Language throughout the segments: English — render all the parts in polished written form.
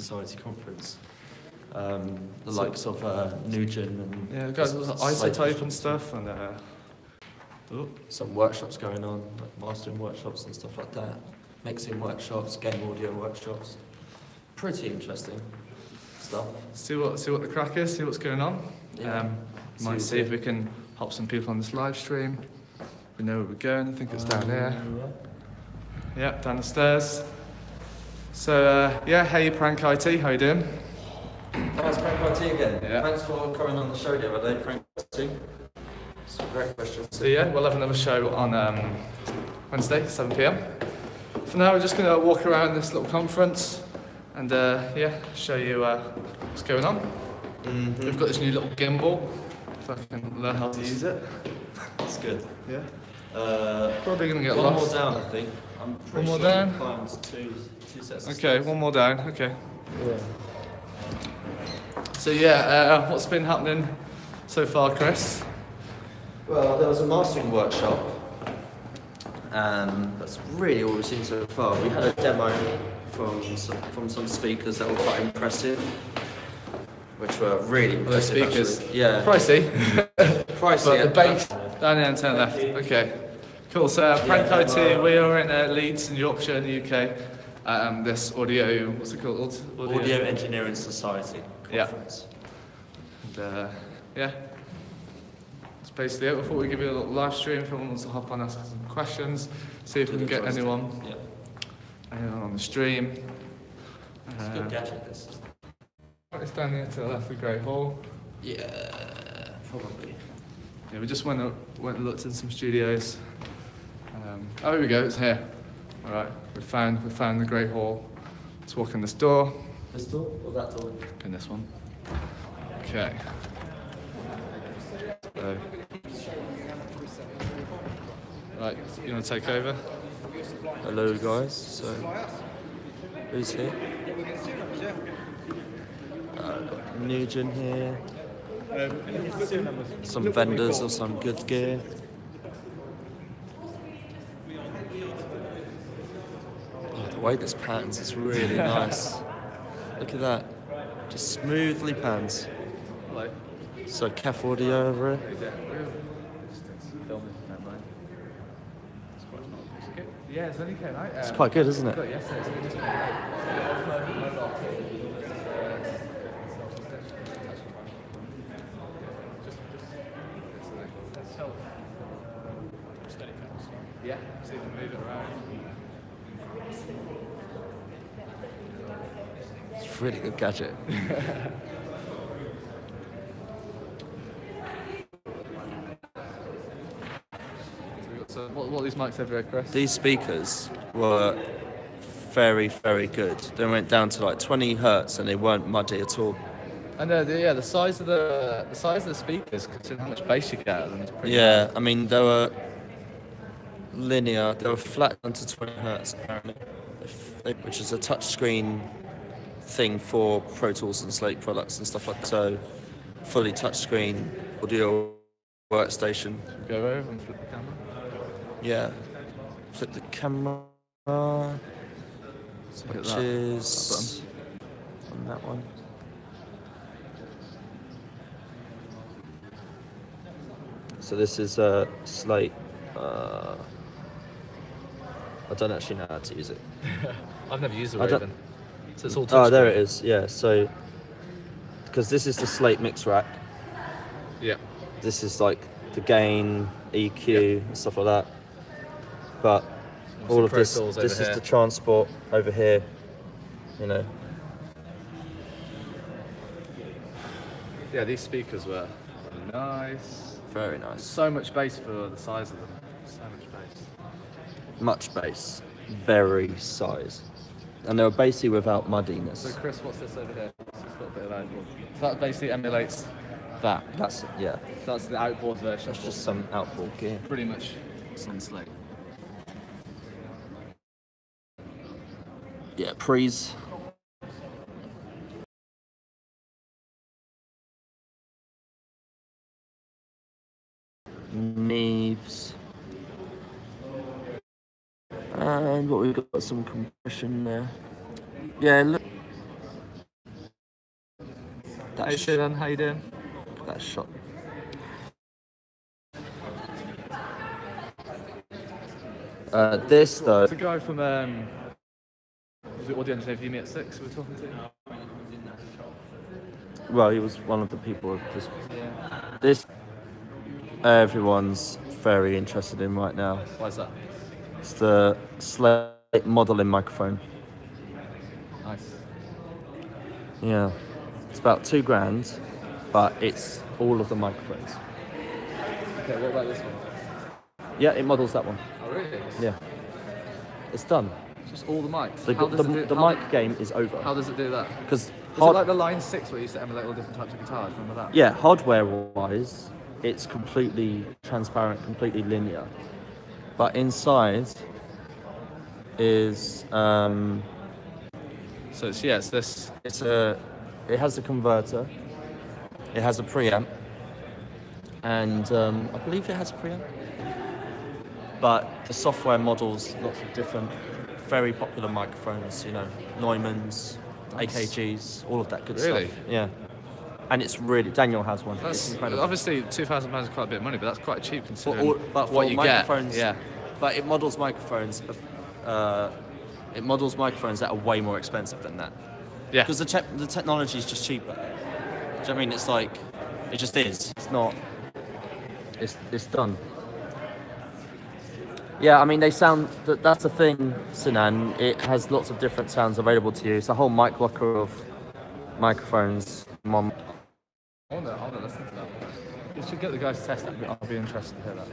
Society conference. The likes of Nugent and... Yeah, guys, there's isotope and stuff, and some workshops going on, like mastering workshops and stuff like that. Mixing workshops, game audio workshops. Pretty interesting stuff. See what the crack is, see what's going on. Yeah. Might see if we can help some people on this live stream. We know where we're going, I think it's down there. Yeah, down the stairs. So, yeah, hey Prank IT, how you doing? Thanks, Prank IT again. Yeah. Thanks for coming on the show the other day, Prank IT. Some great questions. So yeah, we'll have another show on Wednesday, 7 PM. For now, we're just going to walk around this little conference and yeah, show you what's going on. Mm-hmm. We've got this new little gimbal, if I can learn how to use it. That's good. Yeah. Probably going to get one lost. One more down, I think. I'm pretty more sure down? you climbed two sets of Okay, steps. one more down, okay. Yeah. So yeah, what's been happening so far, Chris? Well, there was a mastering workshop, and that's really all we've seen so far. We had a demo from some speakers that were quite impressive, which were really impressive. Speakers? Actually. Yeah. Pricey. Pricey. But the bass down there and turn left. Okay. Cool. So Prank IT, we are in Leeds in Yorkshire in the UK. This audio, what's it called? Audio Engineering Society conference. Yeah. And, yeah. That's basically it. I thought we'd give you a little live stream if anyone wants to hop on, ask some questions, see if we can get anyone on the stream. It's a good gadget, this. It's down here to the left of Great Hall. Yeah, probably. Yeah, we just went and looked in some studios. Oh, here we go. It's here. All right, we found the Great Hall. Let's walk in this door. This door or that door? In this one. Okay. So, right, you want to take over? Hello, guys. So, who's here? Nugent here. Some vendors of some good gear. Oh, the way this pans is really nice. Look at that. Just smoothly pans. So Kef audio over here. Yeah, it's only okay, right? It's quite good, isn't it? Yeah, so you can move it around. It's a really good gadget. So what are these mics over here, Chris? These speakers were very, very good. They went down to like 20 hertz and they weren't muddy at all. And the size of the speakers, considering how much bass you get out of them, is pretty Yeah, I mean they were linear. They were flat down to 20 hertz apparently, which is a touchscreen thing for Pro Tools and Slate products and stuff like that. So fully touchscreen audio workstation. Go over and flip the camera. Yeah, flip the camera, which is on that one. So this is Slate. I don't actually know how to use it. I've never used the Raven. So it's all touchscreen. Oh, there it is. Yeah. So because this is the Slate mix rack. Yeah. This is like the gain, EQ, and stuff like that. But all of this is the transport over here, you know. Yeah, these speakers were nice. Very nice. So much bass for the size of them. So much bass. Much bass. Very size. And they were bassy without muddiness. So Chris, what's this over here? It's got a bit of outboard. So that basically emulates that. That's yeah. That's the outboard version. That's just some outboard gear. Pretty much on Slate. Yeah, pre's. Neves. And what we've got some compression there. Yeah, look. Hey Sinan, how you doing? That shot. This though. It's a guy from was it Audio Engineer View Me at 6 we were talking to? Well, he was one of the people of this. This everyone's very interested in right now. Why is that? It's the Slate modeling microphone. Nice. Yeah, it's about $2,000, but it's all of the microphones. Okay, what about this one? Yeah, it models that one. Oh really? Yeah, it's done. Just all the mics. The mic game is over. How does it do that? Because Is it like the Line 6 where you used to emulate all different types of guitars? Remember that? yeah, hardware-wise, it's completely transparent, completely linear. But inside is So it's this. it has a converter, it has a preamp, and I believe it has a preamp. But the software models lots of different, very popular microphones. You know, Neumann's, AKGs, all of that good Really? stuff. Yeah. And it's really, Daniel has one. It's That's incredible. obviously £2,000 is quite a bit of money, but that's quite cheap considering But what for you microphones, get. Yeah. But it models microphones. It models microphones that are way more expensive than that. Yeah. Because the technology is just cheaper. Do you know what I mean? It's like, it just is. It's not. It's done. Yeah, I mean they sound. That's the thing, Sinan. It has lots of different sounds available to you. It's a whole mic locker of microphones. I want to listen to that. You should get the guys to test that. I'll be interested to hear that.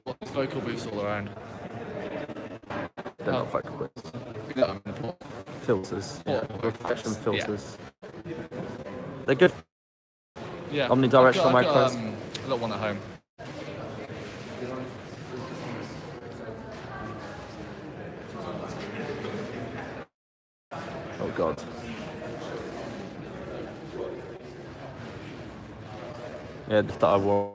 What's vocal booths all around? They're not vocal booths. You know what I mean, Filters. Yeah. Reflection filters. They're good. Yeah. Omnidirectional I've got, microphones. a little one at home. Oh God. Yeah, just that I worry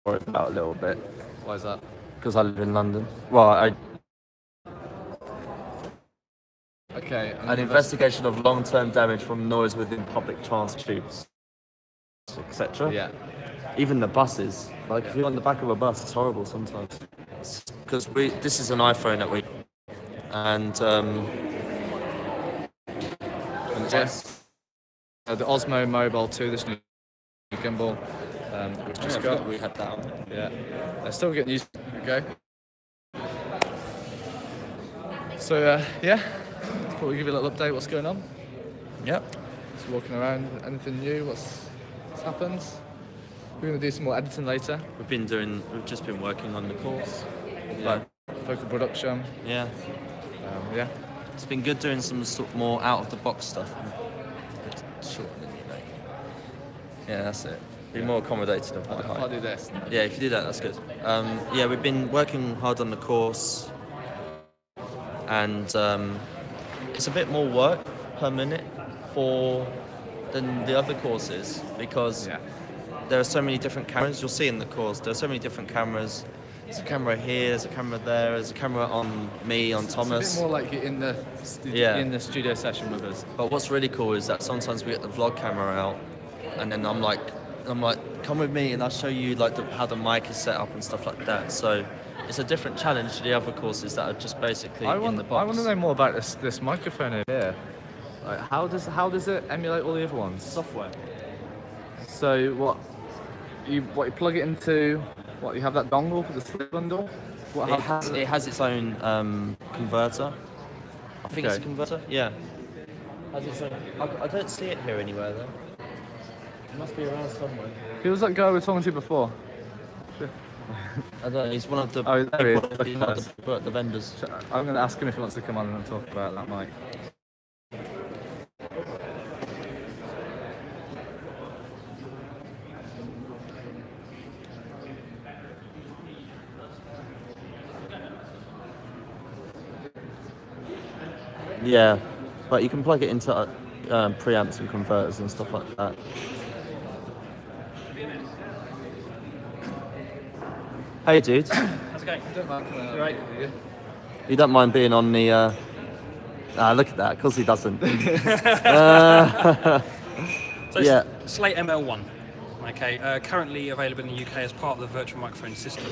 about a little bit Why is that? because I live in London. Well, Okay. an investigation of long-term damage from noise within public transport tubes, etc. Yeah. Even the buses. Like if you're on the back of a bus, it's horrible sometimes. Because this is an iPhone that we, and Yes. The Osmo Mobile 2, this new gimbal. We've just got. we had that on. Yeah. They're still getting used to it. Okay. So, yeah. Thought we'd give you a little update. What's going on? Yep. Just walking around. Anything new? What's happened? We're going to do some more editing later. We've just been working on the course. Like vocal production. Yeah. Yeah. It's been good doing some sort of more out-of-the-box stuff. Yeah, that's it. Be more accommodated of my If I height. do this. Yeah, if you do that, that's good. Yeah, we've been working hard on the course, and it's a bit more work per minute than the other courses because there are so many different cameras. You'll see in the course there are so many different cameras. There's a camera here, there's a camera there, there's a camera on me, on Tomas. It's a bit more like you're in the studio session with us. But what's really cool is that sometimes we get the vlog camera out, and then I'm like, come with me, and I'll show you like how the mic is set up and stuff like that. So it's a different challenge to the other courses that are just basically in the box. I want to know more about this microphone over here. Like, how does it emulate all the other ones? Software. So what you plug it into? What, you have that dongle for the slip bundle? It has its own converter. I think it's a converter. Yeah. Has its own. I don't see it here anywhere though. It must be around somewhere. Who was that guy we were talking to before? I don't know. He's one of the Oh, there he is. people, he's one of the vendors. I'm going to ask him if he wants to come on and talk about that mic. Yeah, but you can plug it into preamps and converters and stuff like that. Hey, dude. How's it going? I don't mind coming out. Right. You don't mind being on the... look at that. Of course he doesn't. So Yeah. Slate ML1. Okay, currently available in the UK as part of the virtual microphone system,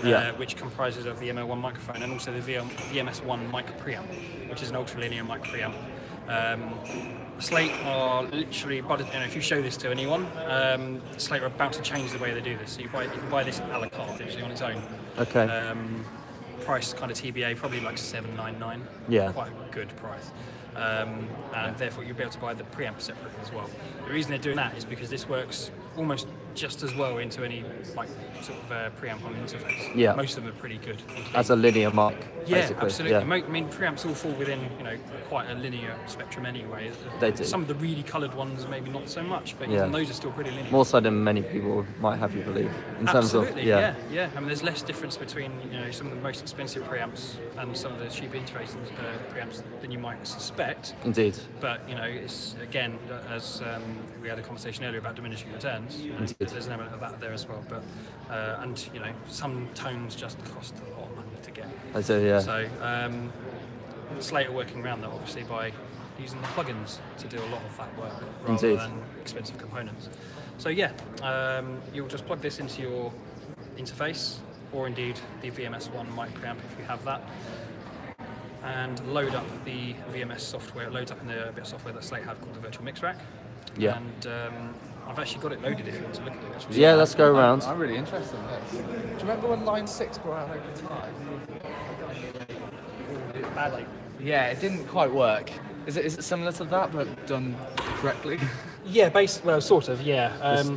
Yeah. which comprises of the ML1 microphone and also the VMS1 mic preamp, which is an ultra-linear mic preamp. Slate are literally, if you show this to anyone, Slate are about to change the way they do this. So you can buy this a la carte, literally on its own. Okay. Price kind of TBA, probably like $799. Yeah. Quite a good price. And therefore you'll be able to buy the preamp separately as well. The reason they're doing that is because this works almost just as well into any like sort of preamp on interface. Yeah. Most of them are pretty good. As a linear mic, Yeah, basically. absolutely. Yeah. I mean, preamps all fall within quite a linear spectrum anyway. They do. Some of the really coloured ones maybe not so much, but Yeah. even those are still pretty linear. More so than many people might have you believe. In terms Absolutely, of... yeah. I mean, there's less difference between some of the most expensive preamps and some of the cheap interface preamps than you might suspect. Indeed. But it's again, as we had a conversation earlier about diminishing returns. There's an element of that there as well. But some tones just cost a lot of money to get. I do, yeah. So Slate are working around that obviously by using the plugins to do a lot of that work rather Indeed. than expensive components. So yeah, you'll just plug this into your interface, or indeed the VMS1 mic preamp if you have that, and load up the VMS software. It loads up in the bit of software that Slate have called the Virtual Mix Rack. Yeah. And I've actually got it loaded if you want to look at it. Actually. Yeah, let's go around. I'm really interested in this. Do you remember when Line 6 brought out a guitar? Badly. Yeah, it didn't quite work. Is it similar to that, but done correctly? Yeah, well, sort of, yeah.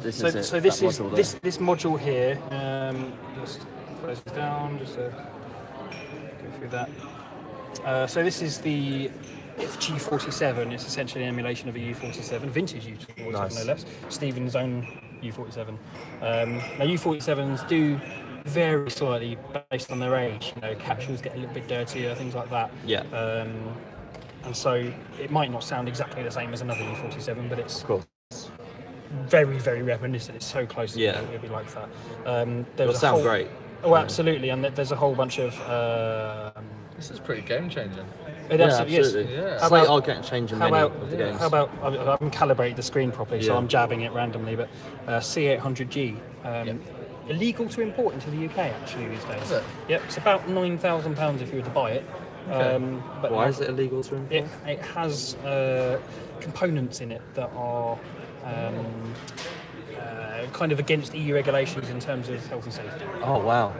This is it, so this that is module this module here. Just close this down. Just go through that. So this is the FG47. It's essentially an emulation of a U47, vintage U47 Nice. no less. Stephen's own U47. Now U47s do vary slightly based on their age. Capsules get a little bit dirtier, things like that. Yeah. And so it might not sound exactly the same as another U47, but it's Cool. very, very reminiscent. It's so close. Yeah. It'll be like that. It'll sound great. Oh, absolutely. And there's a whole bunch of. This is pretty game changing. It Yeah, absolutely absolutely. is. Yeah. How Slate about- are getting changing many of the games. How about I haven't calibrated the screen properly, so Yeah. I'm jabbing it randomly. But C800G, illegal to import into the UK actually these days. Is it? Yep, it's about £9,000 if you were to buy it. Okay. But Why is it illegal to import? it has components in it that are kind of against EU regulations in terms of health and safety. Oh, wow.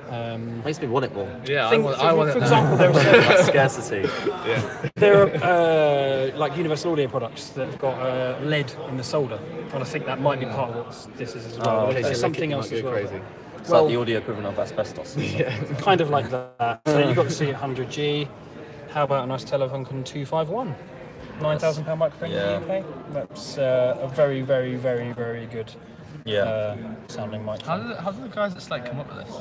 Makes me want it more. Yeah, Think- I want it for now. example, there are That's scarcity. there are like Universal Audio products that have got lead in the solder, and I think that might be part of what this is as well. Oh, But okay. there's So something Might else go as well. crazy. It's Well- like the audio equivalent of asbestos. Kind of like that. So you've got the C800G. How about a nice Telefunken 251? £9,000 microphone Yeah. in the UK. That's a very, very, very, very good Yeah. sounding How microphone. did the guys at Slate come up with this?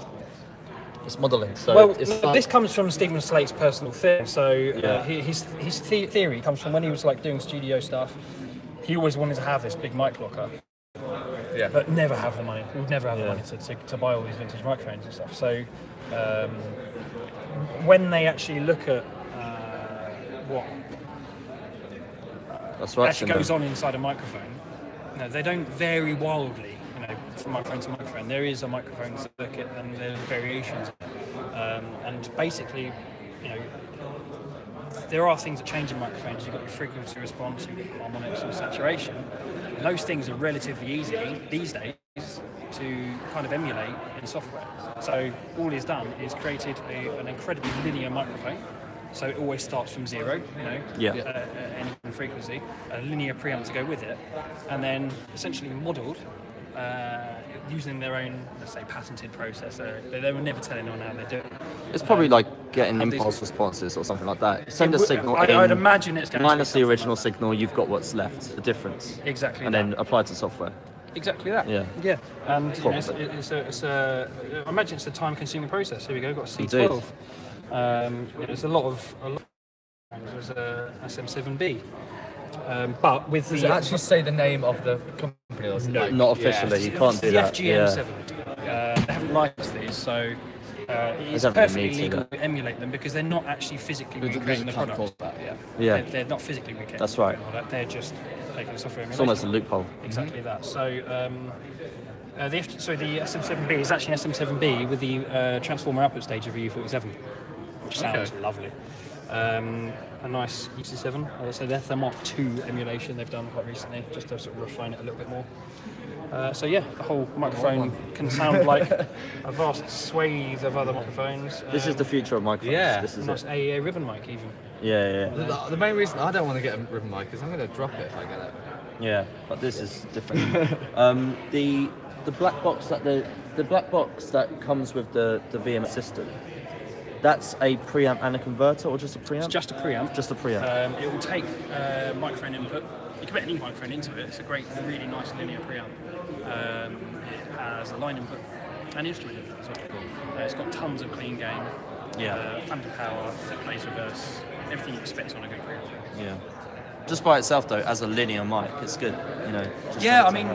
It's modelling. So Well, it's this comes from Stephen Slate's personal thing. So Yeah. his theory comes from when he was like doing studio stuff. He always wanted to have this big mic locker, Yeah. but never have the money. He would never have the Yeah. money to buy all these vintage microphones and stuff. So when they actually look at what that's right. actually goes on inside a microphone, they don't vary wildly. From microphone to microphone, there is a microphone circuit and there's variations. And basically, there are things that change in microphones. You've got your frequency response, you've got harmonics and saturation. And those things are relatively easy these days to kind of emulate in software. So all he's done is created an incredibly linear microphone. So it always starts from zero, Yeah. at any given frequency, a linear preamp to go with it, and then essentially modelled using their own, let's say, patented processor. They were never telling anyone how they do it. It's probably like getting impulse responses or something like that. Send a signal in, I'd imagine it's going minus to the be something original like signal, you've got what's left, the difference. Exactly And that. then apply to software. Exactly that. Yeah. Yeah. And Probably. it's a I imagine it's a time-consuming process. Here we go. Got a C12. There's a lot of there's a SM7B. But with Does the it actually say the name of the company? Or is it No. like, Not officially, you can't do the that. FGM7. They haven't licensed these, so It's don't really perfectly need to, legal though. to emulate them because they're not actually physically There's recreating the a company product. called that, yeah. Yeah. They're not physically recreating. That's right. the product, they're just making a software It's emulation. almost a loophole. Exactly that. So the SM7B is actually an SM7B with the transformer output stage of a U47, which sounds lovely. A nice UC7. So that's the Mark II emulation they've done quite recently, just to sort of refine it a little bit more. So yeah, the whole microphone can sound like a vast swathe of other microphones. This is the future of microphones. Yeah. This is nice it. AEA ribbon mic even. Yeah. The main reason I don't want to get a ribbon mic is I'm going to drop it if I get it. Yeah, but this is different. The black box that comes with the VMS system. That's a preamp and a converter, or just a preamp? It's just a preamp. Just a preamp. It will take microphone input. You can put any microphone into it. It's a great, really nice linear preamp. It has a line input and instrument input as well. It's got tons of clean gain. Phantom power, phase reverse, everything you expect on a good preamp. Yeah. Just by itself, though, as a linear mic, it's good. You know. Yeah, I mean,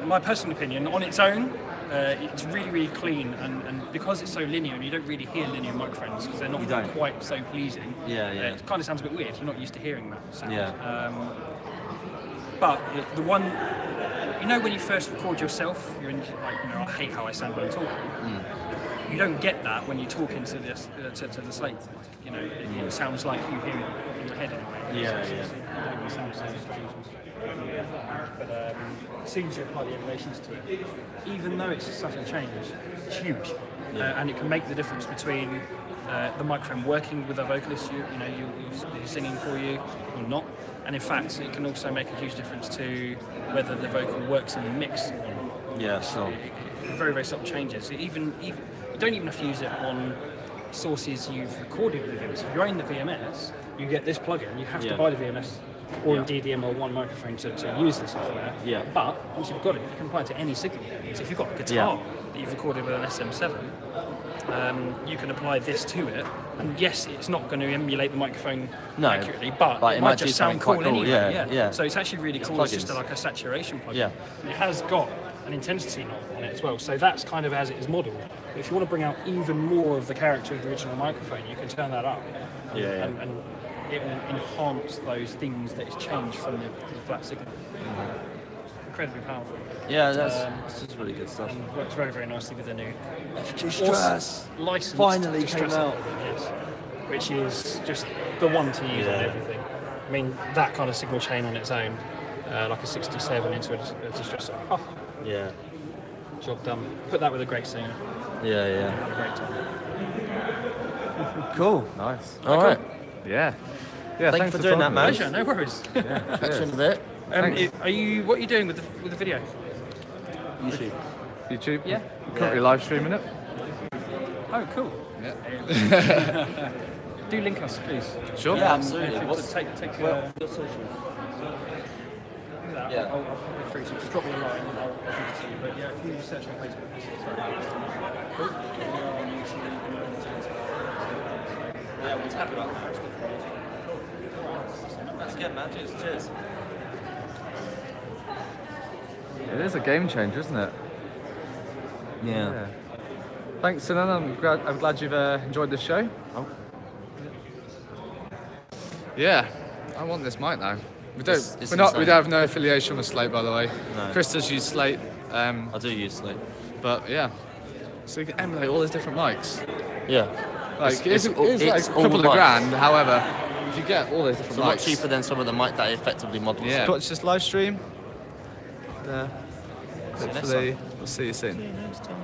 my personal opinion, on its own, it's really, really clean, and because it's so linear, and you don't really hear linear microphones because they're not quite so pleasing. It kind of sounds a bit weird. You're not used to hearing that sound. But the one, you know, when you first record yourself, you're in, like, you know, I hate how I sound when I'm talking. You don't get that when you talk into this to the slate. You know, it sounds like you hear it in your head anyway. But as soon as you apply the emulations to it, even though it's a subtle change, it's huge, and it can make the difference between the microphone working with a vocalist, you're singing for you or not, and in fact, it can also make a huge difference to whether the vocal works in the mix or not. Yeah, sure. Very, very subtle changes. Even you don't even have to use it on sources you've recorded with VMS. If you're in the VMS, you get this plugin. You have to buy the VMS or indeed the ML1 microphone to use the software. Yeah. But once you've got it, you can apply it to any signal. So if you've got a guitar that you've recorded with an SM7, you can apply this to it. And yes, it's not going to emulate the microphone accurately, but it might just sound cool anyway. Yeah. So it's actually really cool. It's just like a saturation plugin. Yeah. And it has got an intensity knob on it as well. So that's kind of as it is modelled. But if you want to bring out even more of the character of the original microphone, you can turn that up. And it will enhance those things that is changed from the flat signal. Incredibly powerful. Yeah, this is really good stuff. And works very, very nicely with the new Stress licensed finally Distress came out. algorithm, yes, which is just the one to use on everything. I mean, that kind of signal chain on its own, like a 67 into a distressor. Yeah. Job done. Put that with a great singer. Yeah. Have a great time. Cool. Nice. All right. Yeah. Thank you for doing that, man. Pleasure, no worries. Catch you in a bit. What are you doing with the video? YouTube? Yeah. Currently live streaming it. Oh, cool. Yeah. Do link us, please. Sure. Yeah, absolutely. Take your socials? Yeah. I'll pop it through. So just drop me a line and I'll give it to you. But yeah, if you search on Facebook, cool. Yeah, we'll tap it up. That's good, man. Cheers. It is a game changer, isn't it? Yeah. Thanks, Sinan. I'm glad you've enjoyed this show. Oh. Yeah, I want this mic now. We It's don't have no affiliation with Slate, by the way. No. Chris does use Slate. I do use Slate. But yeah, so you can emulate all these different mics. Yeah. Like It's it's all- like it's a all couple of mics. grand. However, if you get all these different It's a lot mics, cheaper than some of the mic that effectively models. Yeah. Watch this live stream. There. See you next Hopefully, time. we'll see you soon. Next time.